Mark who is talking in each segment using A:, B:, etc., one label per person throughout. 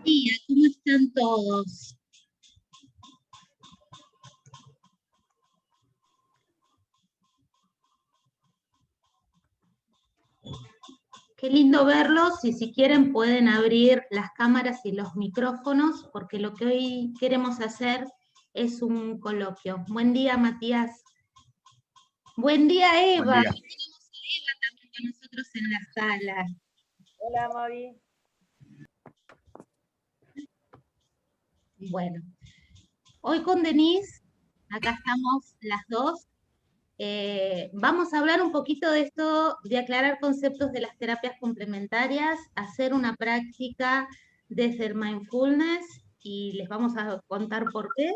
A: día, ¿cómo están todos? Qué lindo verlos y si quieren pueden abrir las cámaras y los micrófonos porque lo que hoy queremos hacer es un coloquio. Buen día, Matías. Buen día,
B: Buen
A: Eva.
B: día.
A: Tenemos a Eva también con nosotros en la sala.
C: Hola, Mavi.
A: Bueno, hoy con Denise, acá estamos las dos. Vamos a hablar un poquito de esto, de aclarar conceptos de las terapias complementarias, hacer una práctica desde el mindfulness y les vamos a contar por qué,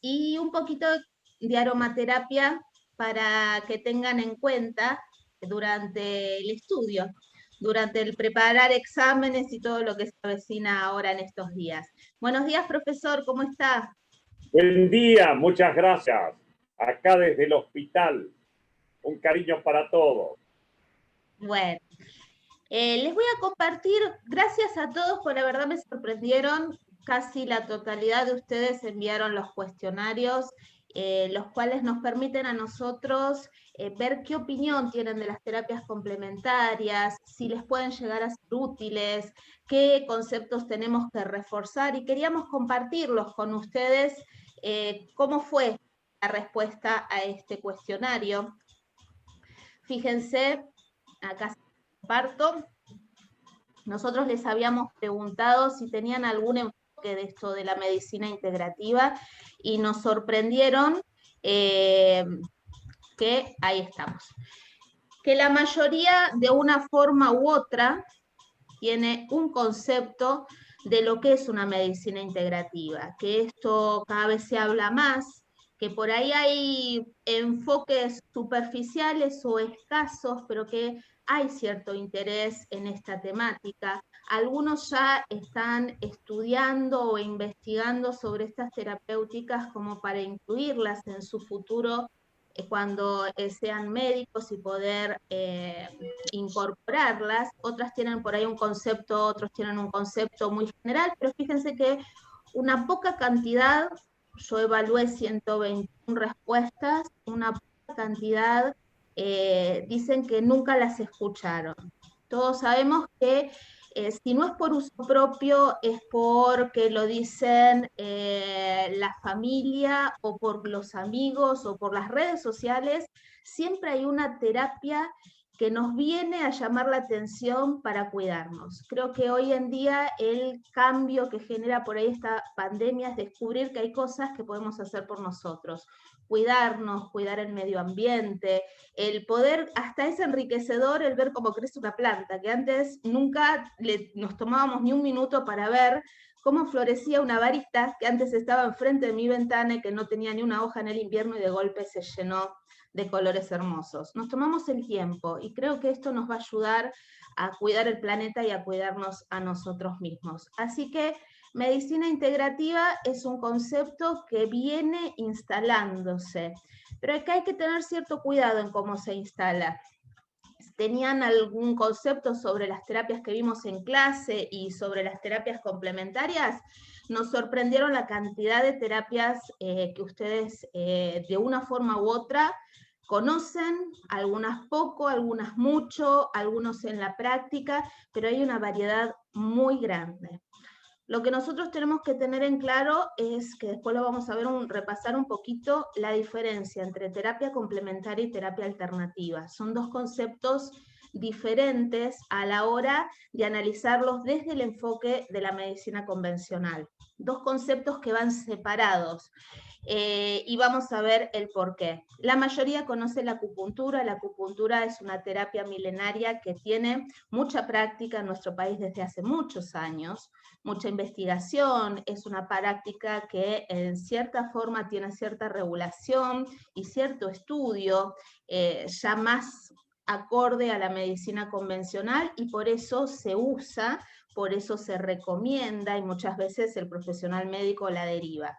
A: y un poquito de aromaterapia para que tengan en cuenta durante el estudio, durante el preparar exámenes y todo lo que se avecina ahora en estos días. Buenos días, profesor, ¿cómo está?
B: Buen día, muchas gracias. Acá desde el hospital, un cariño para todos.
A: Bueno. Les voy a compartir, gracias a todos, por la verdad me sorprendieron, casi la totalidad de ustedes enviaron los cuestionarios, los cuales nos permiten a nosotros ver qué opinión tienen de las terapias complementarias, si les pueden llegar a ser útiles, qué conceptos tenemos que reforzar, y queríamos compartirlos con ustedes, cómo fue la respuesta a este cuestionario. Fíjense, acá comparto. Nosotros les habíamos preguntado si tenían algún enfoque de esto de la medicina integrativa y nos sorprendieron que ahí estamos. Que la mayoría de una forma u otra tiene un concepto de lo que es una medicina integrativa, que esto cada vez se habla más, que por ahí hay enfoques superficiales o escasos, pero que hay cierto interés en esta temática. Algunos ya están estudiando o investigando sobre estas terapéuticas como para incluirlas en su futuro cuando sean médicos y poder incorporarlas. Otras tienen por ahí un concepto, otros tienen un concepto muy general, pero fíjense que una poca cantidad, yo evalué 121 respuestas, una poca cantidad dicen que nunca las escucharon. Todos sabemos que si no es por uso propio, es porque lo dicen la familia o por los amigos o por las redes sociales. Siempre hay una terapia que nos viene a llamar la atención para cuidarnos. Creo que hoy en día el cambio que genera por ahí esta pandemia es descubrir que hay cosas que podemos hacer por nosotros. Cuidarnos, cuidar el medio ambiente, el poder, hasta es enriquecedor el ver cómo crece una planta, que antes nunca nos tomábamos ni un minuto para ver cómo florecía una varita que antes estaba enfrente de mi ventana y que no tenía ni una hoja en el invierno y de golpe se llenó de colores hermosos. Nos tomamos el tiempo y creo que esto nos va a ayudar a cuidar el planeta y a cuidarnos a nosotros mismos. Así que medicina integrativa es un concepto que viene instalándose, pero acá hay que tener cierto cuidado en cómo se instala. ¿Tenían algún concepto sobre las terapias que vimos en clase y sobre las terapias complementarias? Nos sorprendieron la cantidad de terapias que ustedes de una forma u otra conocen, algunas poco, algunas mucho, algunos en la práctica, pero hay una variedad muy grande. Lo que nosotros tenemos que tener en claro es que después lo vamos a ver, repasar un poquito la diferencia entre terapia complementaria y terapia alternativa. Son dos conceptos diferentes a la hora de analizarlos desde el enfoque de la medicina convencional. Dos conceptos que van separados. Y vamos a ver el por qué. La mayoría conoce la acupuntura. La acupuntura es una terapia milenaria que tiene mucha práctica en nuestro país desde hace muchos años, mucha investigación, es una práctica que en cierta forma tiene cierta regulación y cierto estudio, ya más acorde a la medicina convencional, y por eso se usa, por eso se recomienda y muchas veces el profesional médico la deriva.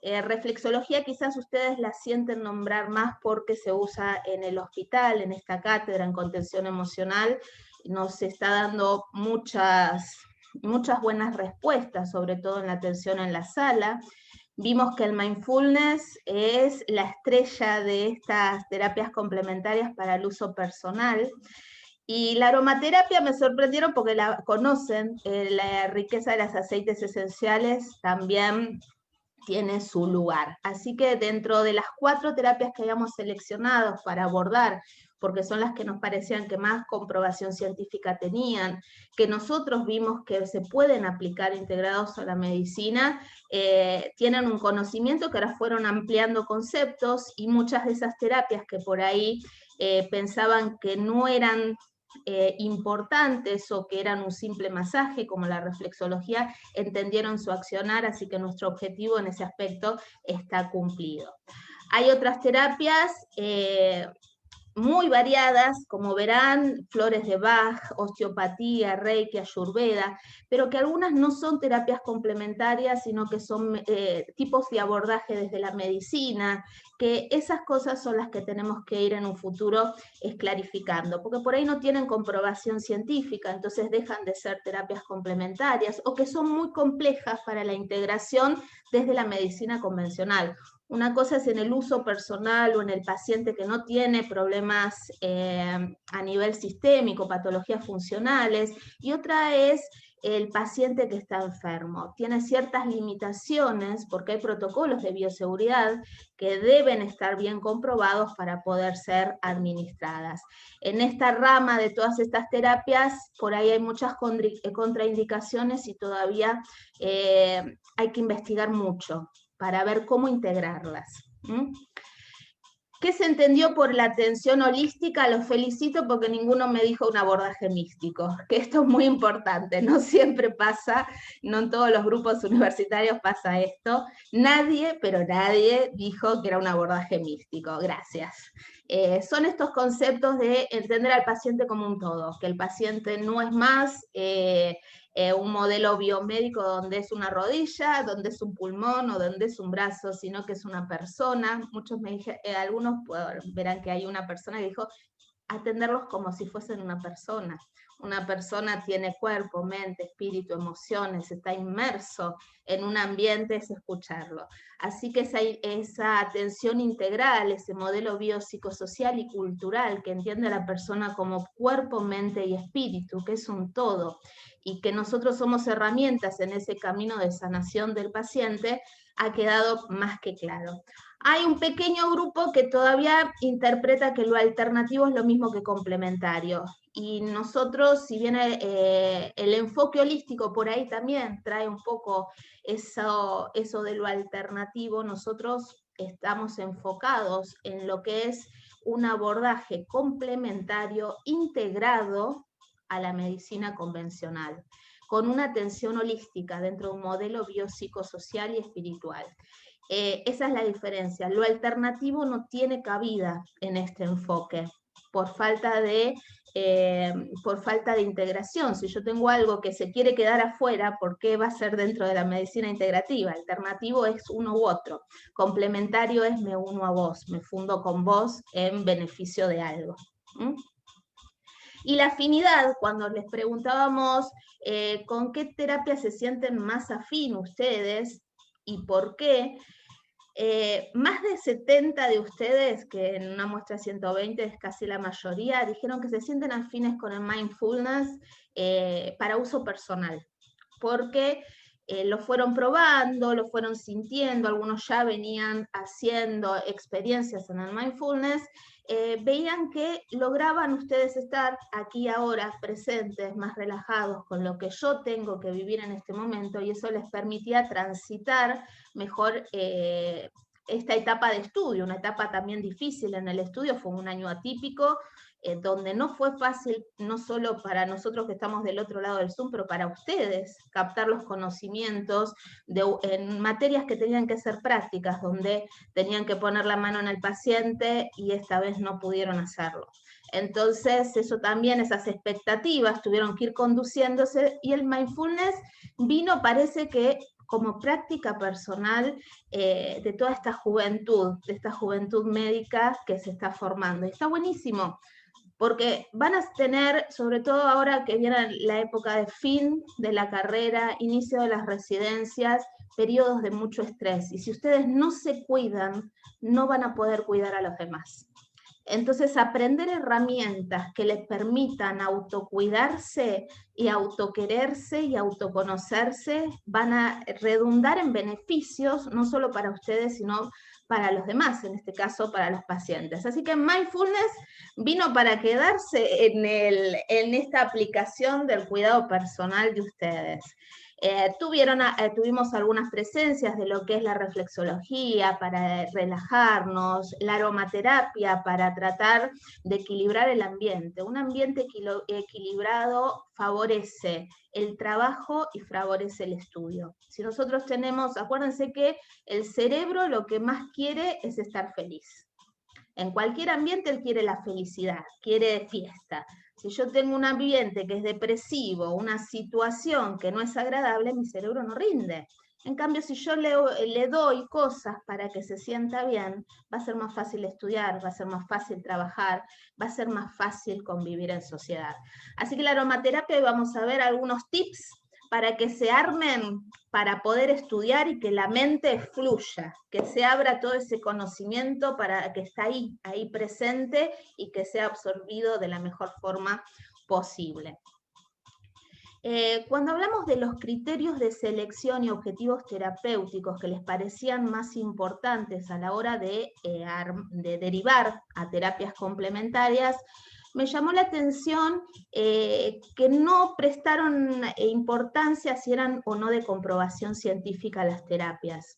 A: Reflexología quizás ustedes la sienten nombrar más porque se usa en el hospital, en esta cátedra en contención emocional, nos está dando muchas muchas buenas respuestas, sobre todo en la atención en la sala. Vimos que el mindfulness es la estrella de estas terapias complementarias para el uso personal. Y la aromaterapia me sorprendieron porque la conocen, la riqueza de los aceites esenciales también tiene su lugar. Así que dentro de las 4 terapias que habíamos seleccionado para abordar, porque son las que nos parecían que más comprobación científica tenían, que nosotros vimos que se pueden aplicar integrados a la medicina, tienen un conocimiento que ahora fueron ampliando conceptos, y muchas de esas terapias que por ahí pensaban que no eran importantes o que eran un simple masaje, como la reflexología, entendieron su accionar, así que nuestro objetivo en ese aspecto está cumplido. Hay otras terapias muy variadas, como verán, flores de Bach, osteopatía, Reiki, Ayurveda, pero que algunas no son terapias complementarias, sino que son tipos de abordaje desde la medicina, que esas cosas son las que tenemos que ir en un futuro clarificando, porque por ahí no tienen comprobación científica, entonces dejan de ser terapias complementarias, o que son muy complejas para la integración desde la medicina convencional. Una cosa es en el uso personal o en el paciente que no tiene problemas a nivel sistémico, patologías funcionales, y otra es el paciente que está enfermo. Tiene ciertas limitaciones porque hay protocolos de bioseguridad que deben estar bien comprobados para poder ser administradas. En esta rama de todas estas terapias, por ahí hay muchas contraindicaciones y todavía hay que investigar mucho para ver cómo integrarlas. ¿Qué se entendió por la atención holística? Los felicito porque ninguno me dijo un abordaje místico, que esto es muy importante, no siempre pasa, no en todos los grupos universitarios pasa esto. Nadie, pero nadie dijo que era un abordaje místico, gracias. Son estos conceptos de entender al paciente como un todo, que el paciente no es más un modelo biomédico donde es una rodilla, donde es un pulmón o donde es un brazo, sino que es una persona. Muchos me dijeron, algunos verán que hay una persona que dijo atenderlos como si fuesen una persona. Una persona tiene cuerpo, mente, espíritu, emociones, está inmerso en un ambiente, es escucharlo. Así que esa atención integral, ese modelo biopsicosocial y cultural que entiende a la persona como cuerpo, mente y espíritu, que es un todo, y que nosotros somos herramientas en ese camino de sanación del paciente, ha quedado más que claro. Hay un pequeño grupo que todavía interpreta que lo alternativo es lo mismo que complementario. Y nosotros, si bien el enfoque holístico por ahí también trae un poco eso de lo alternativo, nosotros estamos enfocados en lo que es un abordaje complementario integrado a la medicina convencional, con una atención holística dentro de un modelo biopsicosocial y espiritual. Esa es la diferencia. Lo alternativo no tiene cabida en este enfoque por falta de integración. Si yo tengo algo que se quiere quedar afuera, ¿por qué va a ser dentro de la medicina integrativa? Alternativo es uno u otro. Complementario es me uno a vos, me fundo con vos en beneficio de algo. Y la afinidad, cuando les preguntábamos con qué terapia se sienten más afín ustedes y por qué, más de 70 de ustedes, que en una muestra 120 es casi la mayoría, dijeron que se sienten afines con el mindfulness para uso personal, porque lo fueron probando, lo fueron sintiendo, algunos ya venían haciendo experiencias en el mindfulness, veían que lograban ustedes estar aquí ahora, presentes, más relajados con lo que yo tengo que vivir en este momento, y eso les permitía transitar mejor esta etapa de estudio, una etapa también difícil en el estudio, fue un año atípico, donde no fue fácil, no solo para nosotros que estamos del otro lado del Zoom, pero para ustedes, captar los conocimientos en materias que tenían que ser prácticas, donde tenían que poner la mano en el paciente y esta vez no pudieron hacerlo. Entonces, eso también, esas expectativas tuvieron que ir conduciéndose, y el mindfulness vino, parece que como práctica personal de toda esta juventud, de esta juventud médica que se está formando. Y está buenísimo, porque van a tener, sobre todo ahora que viene la época de fin de la carrera, inicio de las residencias, periodos de mucho estrés, y si ustedes no se cuidan, no van a poder cuidar a los demás. Entonces, aprender herramientas que les permitan autocuidarse y autoquererse y autoconocerse van a redundar en beneficios, no solo para ustedes, sino para los demás, en este caso para los pacientes. Así que Mindfulness vino para quedarse en esta aplicación del cuidado personal de ustedes. Tuvimos algunas presencias de lo que es la reflexología para relajarnos, la aromaterapia para tratar de equilibrar el ambiente. Un ambiente equilibrado favorece el trabajo y favorece el estudio. Si nosotros tenemos, acuérdense que el cerebro lo que más quiere es estar feliz. En cualquier ambiente él quiere la felicidad, quiere fiesta. Si yo tengo un ambiente que es depresivo, una situación que no es agradable, mi cerebro no rinde. En cambio, si yo le doy cosas para que se sienta bien, va a ser más fácil estudiar, va a ser más fácil trabajar, va a ser más fácil convivir en sociedad. Así que la aromaterapia, hoy vamos a ver algunos tips para que se armen para poder estudiar y que la mente fluya, que se abra todo ese conocimiento para que está ahí presente y que sea absorbido de la mejor forma posible. Cuando hablamos de los criterios de selección y objetivos terapéuticos que les parecían más importantes a la hora de derivar a terapias complementarias, me llamó la atención que no prestaron importancia si eran o no de comprobación científica las terapias.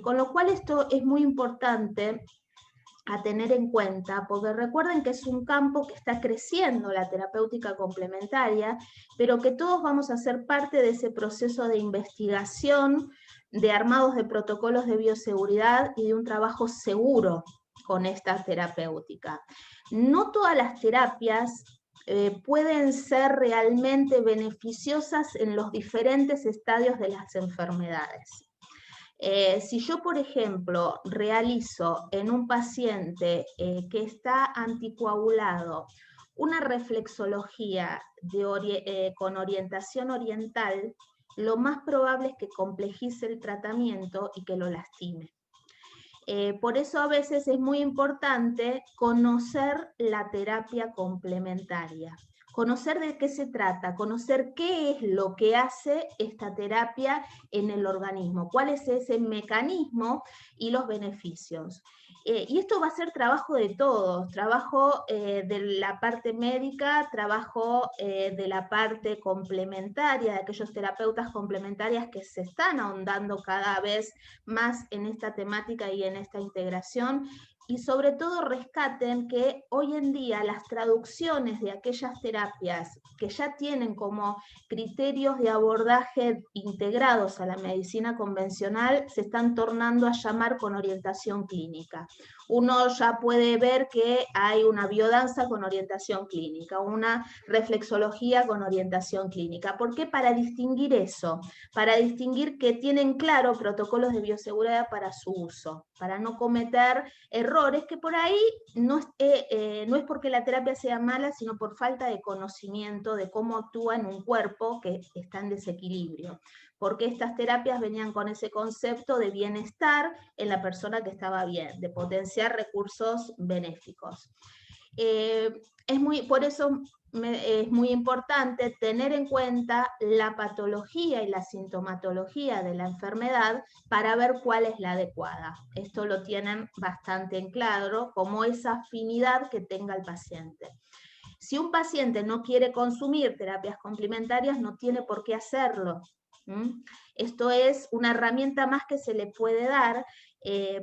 A: Con lo cual esto es muy importante a tener en cuenta, porque recuerden que es un campo que está creciendo, la terapéutica complementaria, pero que todos vamos a ser parte de ese proceso de investigación, de armados de protocolos de bioseguridad y de un trabajo seguro con esta terapéutica. No todas las terapias pueden ser realmente beneficiosas en los diferentes estadios de las enfermedades. Si yo, por ejemplo, realizo en un paciente que está anticoagulado una reflexología con orientación oriental, lo más probable es que complejice el tratamiento y que lo lastime. Por eso a veces es muy importante conocer la terapia complementaria, conocer de qué se trata, conocer qué es lo que hace esta terapia en el organismo, cuál es ese mecanismo y los beneficios. Y esto va a ser trabajo de todos, trabajo de la parte médica, trabajo de la parte complementaria, de aquellos terapeutas complementarias que se están ahondando cada vez más en esta temática y en esta integración, y sobre todo rescaten que hoy en día las traducciones de aquellas terapias que ya tienen como criterios de abordaje integrados a la medicina convencional se están tornando a llamar con orientación clínica. Uno ya puede ver que hay una biodanza con orientación clínica, una reflexología con orientación clínica. ¿Por qué? Para distinguir eso, para distinguir que tienen claro protocolos de bioseguridad para su uso, para no cometer errores que por ahí no es porque la terapia sea mala, sino por falta de conocimiento de cómo actúa en un cuerpo que está en desequilibrio. Porque estas terapias venían con ese concepto de bienestar en la persona que estaba bien, de potenciar recursos benéficos. Por eso es muy importante tener en cuenta la patología y la sintomatología de la enfermedad para ver cuál es la adecuada. Esto lo tienen bastante en claro, como esa afinidad que tenga el paciente. Si un paciente no quiere consumir terapias complementarias, no tiene por qué hacerlo. Esto es una herramienta más que se le puede dar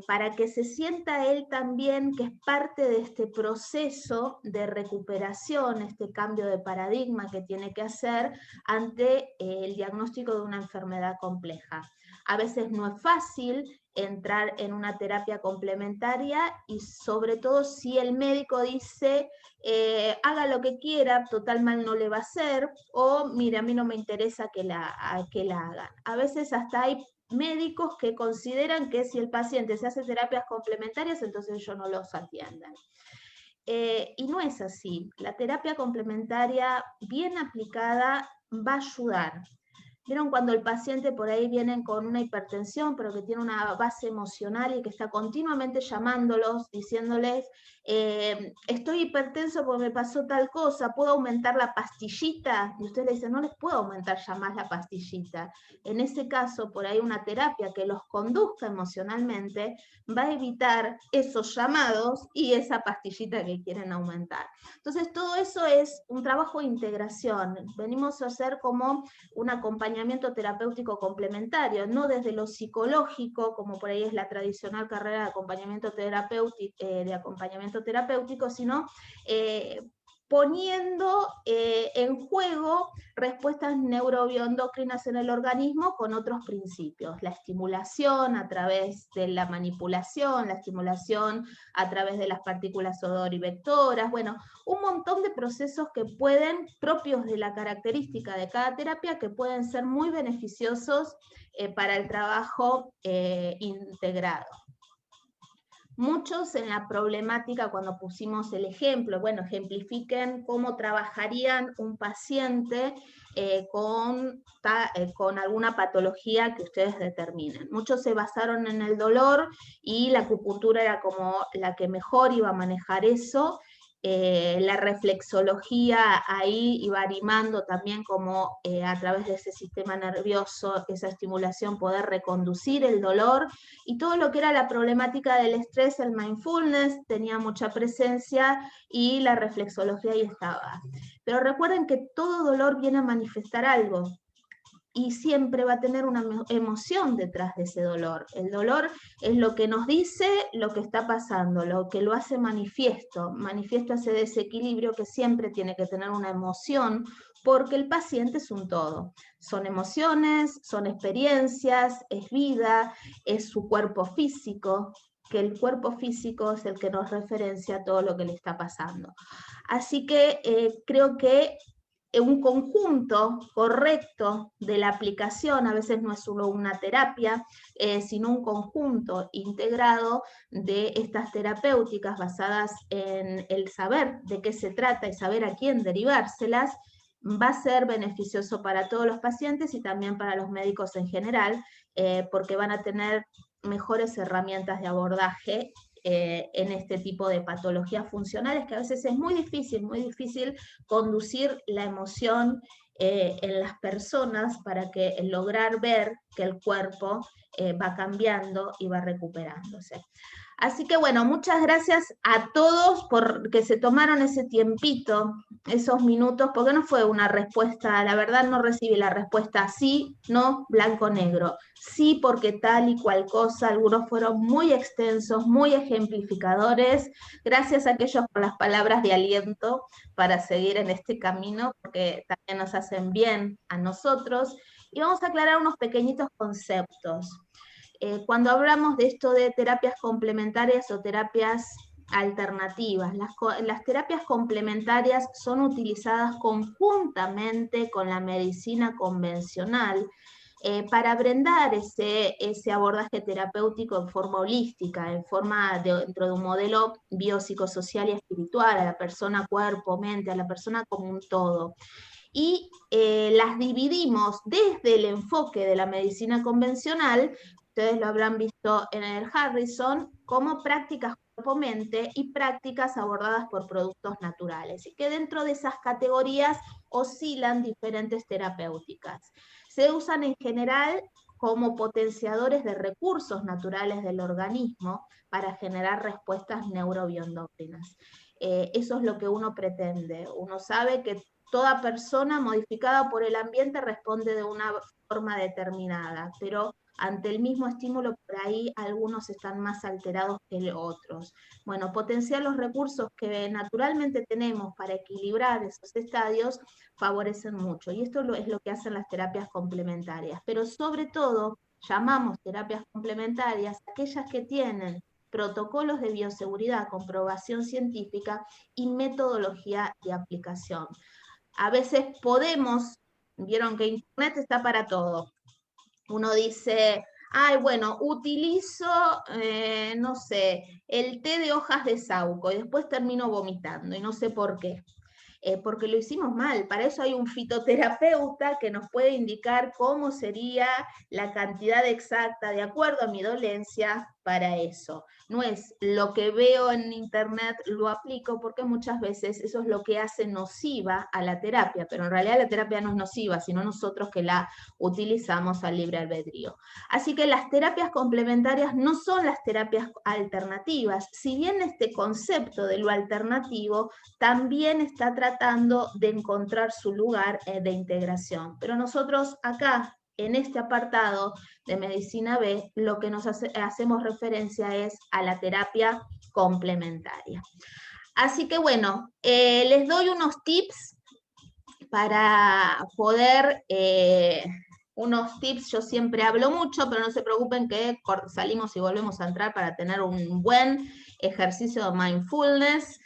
A: para que se sienta él también que es parte de este proceso de recuperación, este cambio de paradigma que tiene que hacer ante el diagnóstico de una enfermedad compleja. A veces no es fácil entrar en una terapia complementaria y sobre todo si el médico dice haga lo que quiera, total mal no le va a hacer, o mira, a mí no me interesa que la hagan. A veces hasta hay médicos que consideran que si el paciente se hace terapias complementarias, entonces ellos no los atienden. y no es así. La terapia complementaria bien aplicada va a ayudar. ¿Vieron cuando el paciente por ahí viene con una hipertensión, pero que tiene una base emocional y que está continuamente llamándolos, diciéndoles, estoy hipertenso porque me pasó tal cosa, ¿puedo aumentar la pastillita? Y usted le dice, no les puedo aumentar ya más la pastillita. En ese caso, por ahí una terapia que los conduzca emocionalmente va a evitar esos llamados y esa pastillita que quieren aumentar. Entonces, todo eso es un trabajo de integración. Venimos a hacer como un acompañamiento terapéutico complementario, no desde lo psicológico, como por ahí es la tradicional carrera de acompañamiento terapéutico, sino poniendo en juego respuestas neurobioendocrinas en el organismo con otros principios. La estimulación a través de la manipulación, la estimulación a través de las partículas odorivectoras, bueno, un montón de procesos que pueden, propios de la característica de cada terapia, que pueden ser muy beneficiosos para el trabajo integrado. Muchos en la problemática, cuando pusimos el ejemplo, bueno, ejemplifiquen cómo trabajarían un paciente con alguna patología que ustedes determinen. Muchos se basaron en el dolor y la acupuntura era como la que mejor iba a manejar eso. La reflexología ahí iba animando también como a través de ese sistema nervioso, esa estimulación, poder reconducir el dolor, y todo lo que era la problemática del estrés, el mindfulness tenía mucha presencia y la reflexología ahí estaba. Pero recuerden que todo dolor viene a manifestar algo, y siempre va a tener una emoción detrás de ese dolor. El dolor es lo que nos dice lo que está pasando, lo que lo hace manifiesto ese desequilibrio que siempre tiene que tener una emoción, porque el paciente es un todo. Son emociones, son experiencias, es vida, es su cuerpo físico, que el cuerpo físico es el que nos referencia a todo lo que le está pasando. Así que creo que un conjunto correcto de la aplicación, a veces no es solo una terapia, sino un conjunto integrado de estas terapéuticas basadas en el saber de qué se trata y saber a quién derivárselas, va a ser beneficioso para todos los pacientes y también para los médicos en general, porque van a tener mejores herramientas de abordaje en este tipo de patologías funcionales, que a veces es muy difícil conducir la emoción en las personas para que lograr ver que el cuerpo va cambiando y va recuperándose. Así que bueno, muchas gracias a todos por que se tomaron ese tiempito, esos minutos, porque no fue una respuesta, la verdad no recibí la respuesta sí, no, blanco, negro. Sí, porque tal y cual cosa, algunos fueron muy extensos, muy ejemplificadores. Gracias a aquellos por las palabras de aliento para seguir en este camino, porque también nos hacen bien a nosotros. Y vamos a aclarar unos pequeñitos conceptos. Cuando hablamos de esto de terapias complementarias o terapias alternativas, las terapias complementarias son utilizadas conjuntamente con la medicina convencional para brindar ese abordaje terapéutico en forma holística, dentro de un modelo biopsicosocial y espiritual, a la persona cuerpo, mente, a la persona como un todo. Y las dividimos desde el enfoque de la medicina convencional, ustedes lo habrán visto en el Harrison, como prácticas cuerpo-mente y prácticas abordadas por productos naturales, y que dentro de esas categorías oscilan diferentes terapéuticas. Se usan en general como potenciadores de recursos naturales del organismo para generar respuestas neurobioendocrinas. Eso es lo que uno pretende. Uno sabe que toda persona modificada por el ambiente responde de una forma determinada, pero ante el mismo estímulo por ahí algunos están más alterados que otros. Bueno, potenciar los recursos que naturalmente tenemos para equilibrar esos estadios favorecen mucho, y esto es lo que hacen las terapias complementarias, pero sobre todo llamamos terapias complementarias aquellas que tienen protocolos de bioseguridad, comprobación científica y metodología de aplicación. A veces vieron que Internet está para todo. Uno dice, Ay, bueno, utilizo, no sé, el té de hojas de sauco y después termino vomitando y no sé por qué. Porque lo hicimos mal. Para eso hay un fitoterapeuta que nos puede indicar cómo sería la cantidad exacta, de acuerdo a mi dolencia, para eso. No es lo que veo en internet, lo aplico, porque muchas veces eso es lo que hace nociva a la terapia, pero en realidad la terapia no es nociva, sino nosotros que la utilizamos al libre albedrío. Así que las terapias complementarias no son las terapias alternativas, si bien este concepto de lo alternativo también está tratando de encontrar su lugar de integración. Pero nosotros acá, en este apartado de Medicina B, lo que hacemos referencia es a la terapia complementaria. Así que bueno, les doy unos tips para poder... unos tips, yo siempre hablo mucho, pero no se preocupen que salimos y volvemos a entrar para tener un buen ejercicio de mindfulness.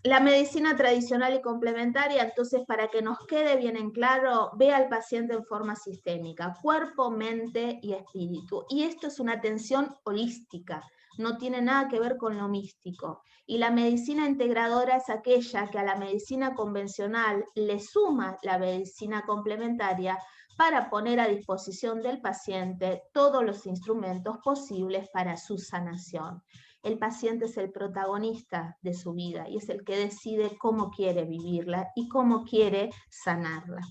A: La medicina tradicional y complementaria, entonces, para que nos quede bien en claro, ve al paciente en forma sistémica, cuerpo, mente y espíritu. Y esto es una atención holística, no tiene nada que ver con lo místico. Y la medicina integradora es aquella que a la medicina convencional le suma la medicina complementaria para poner a disposición del paciente todos los instrumentos posibles para su sanación. El paciente es el protagonista de su vida y es el que decide cómo quiere vivirla y cómo quiere sanarla.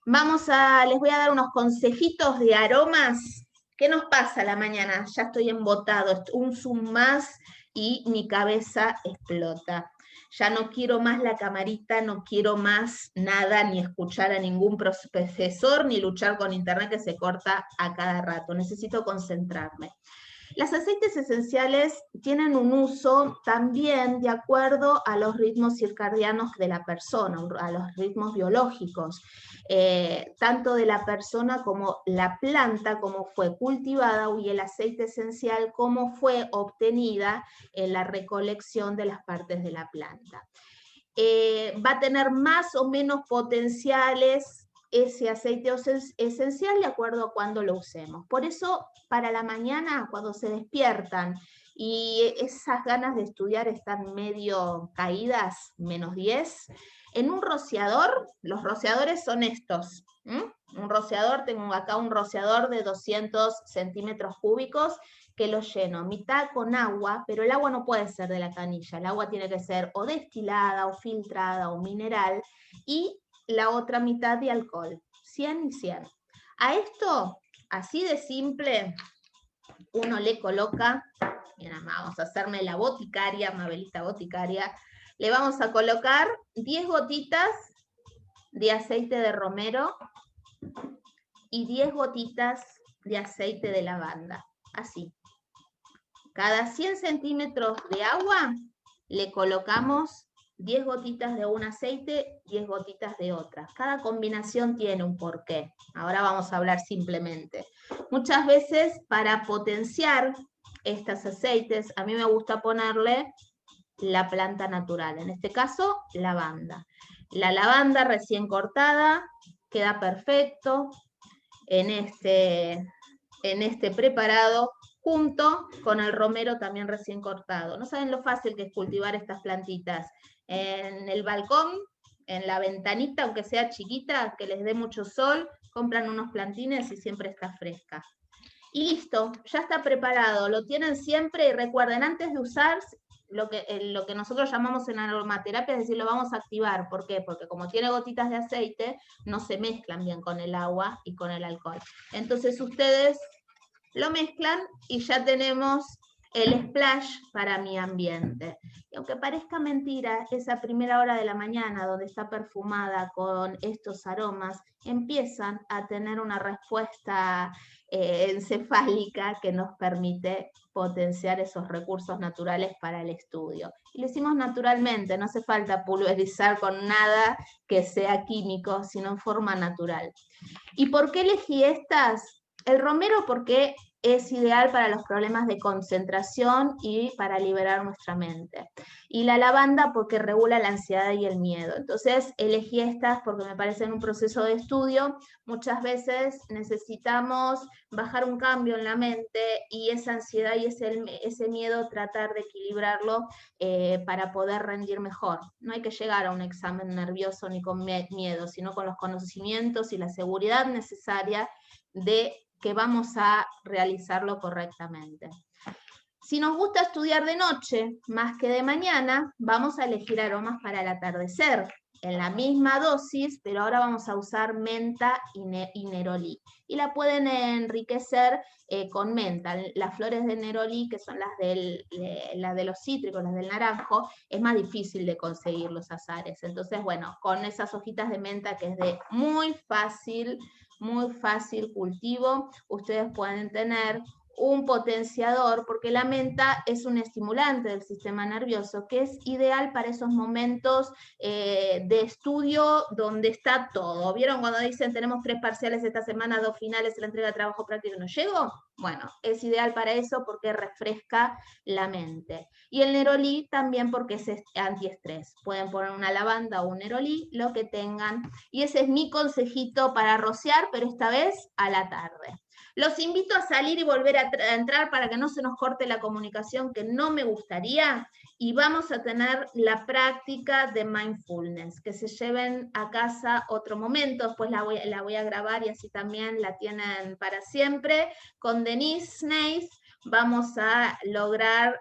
A: Les voy a dar unos consejitos de aromas. ¿Qué nos pasa a la mañana? Ya estoy embotado, un zoom más y mi cabeza explota. Ya no quiero más la camarita, no quiero más nada, ni escuchar a ningún profesor, ni luchar con internet que se corta a cada rato. Necesito concentrarme. Los aceites esenciales tienen un uso también de acuerdo a los ritmos circadianos de la persona, a los ritmos biológicos, tanto de la persona como la planta, cómo fue cultivada, y el aceite esencial, cómo fue obtenida en la recolección de las partes de la planta. Va a tener más o menos potenciales ese aceite esencial de acuerdo a cuándo lo usemos. Por eso, para la mañana, cuando se despiertan y esas ganas de estudiar están medio caídas, menos 10, en un rociador, los rociadores son estos. Un rociador, tengo acá un rociador de 200 centímetros cúbicos que lo lleno mitad con agua, pero el agua no puede ser de la canilla, el agua tiene que ser o destilada o filtrada o mineral, y la otra mitad de alcohol, 100 y 100. A esto, así de simple, uno le coloca, mira, vamos a hacerme la boticaria, Mabelita boticaria, le vamos a colocar 10 gotitas de aceite de romero y 10 gotitas de aceite de lavanda, así. Cada 100 centímetros de agua le colocamos 10 gotitas de un aceite, 10 gotitas de otra. Cada combinación tiene un porqué. Ahora vamos a hablar simplemente. Muchas veces, para potenciar estos aceites, a mí me gusta ponerle la planta natural, en este caso, lavanda. La lavanda recién cortada queda perfecto en este preparado, junto con el romero también recién cortado. No saben lo fácil que es cultivar estas plantitas. En el balcón, en la ventanita, aunque sea chiquita, que les dé mucho sol, compran unos plantines y siempre está fresca. Y listo, ya está preparado. Lo tienen siempre y recuerden, antes de usar, lo que nosotros llamamos en aromaterapia, es decir, lo vamos a activar. ¿Por qué? Porque como tiene gotitas de aceite, no se mezclan bien con el agua y con el alcohol. Entonces ustedes lo mezclan y ya tenemos el splash para mi ambiente. Y aunque parezca mentira, esa primera hora de la mañana donde está perfumada con estos aromas, empiezan a tener una respuesta encefálica que nos permite potenciar esos recursos naturales para el estudio. Y lo hicimos naturalmente, no hace falta pulverizar con nada que sea químico, sino en forma natural. ¿Y por qué elegí estas? El romero, porque es ideal para los problemas de concentración y para liberar nuestra mente. Y la lavanda porque regula la ansiedad y el miedo. Entonces elegí estas porque me parecen un proceso de estudio. Muchas veces necesitamos bajar un cambio en la mente y esa ansiedad y ese miedo tratar de equilibrarlo para poder rendir mejor. No hay que llegar a un examen nervioso ni con miedo, sino con los conocimientos y la seguridad necesaria de que vamos a realizarlo correctamente. Si nos gusta estudiar de noche más que de mañana, vamos a elegir aromas para el atardecer, en la misma dosis, pero ahora vamos a usar menta y nerolí. Y la pueden enriquecer con menta. Las flores de nerolí, que son las de los cítricos, las del naranjo, es más difícil de conseguir los azares. Entonces, bueno, con esas hojitas de menta, que es de muy fácil cultivo, ustedes pueden tener un potenciador, porque la menta es un estimulante del sistema nervioso, que es ideal para esos momentos de estudio donde está todo. ¿Vieron cuando dicen tenemos 3 parciales esta semana, 2 finales, la entrega de trabajo práctico y no llego? Bueno, es ideal para eso porque refresca la mente. Y el nerolí también porque es antiestrés. Pueden poner una lavanda o un nerolí, lo que tengan. Y ese es mi consejito para rociar, pero esta vez a la tarde. Los invito a salir y volver a entrar para que no se nos corte la comunicación, que no me gustaría, y vamos a tener la práctica de mindfulness, que se lleven a casa otro momento, después la voy a grabar y así también la tienen para siempre. Con Denise Snaith vamos a lograr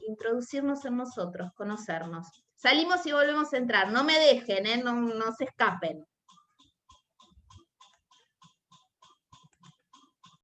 A: introducirnos en nosotros, conocernos. Salimos y volvemos a entrar, no me dejen, no se escapen.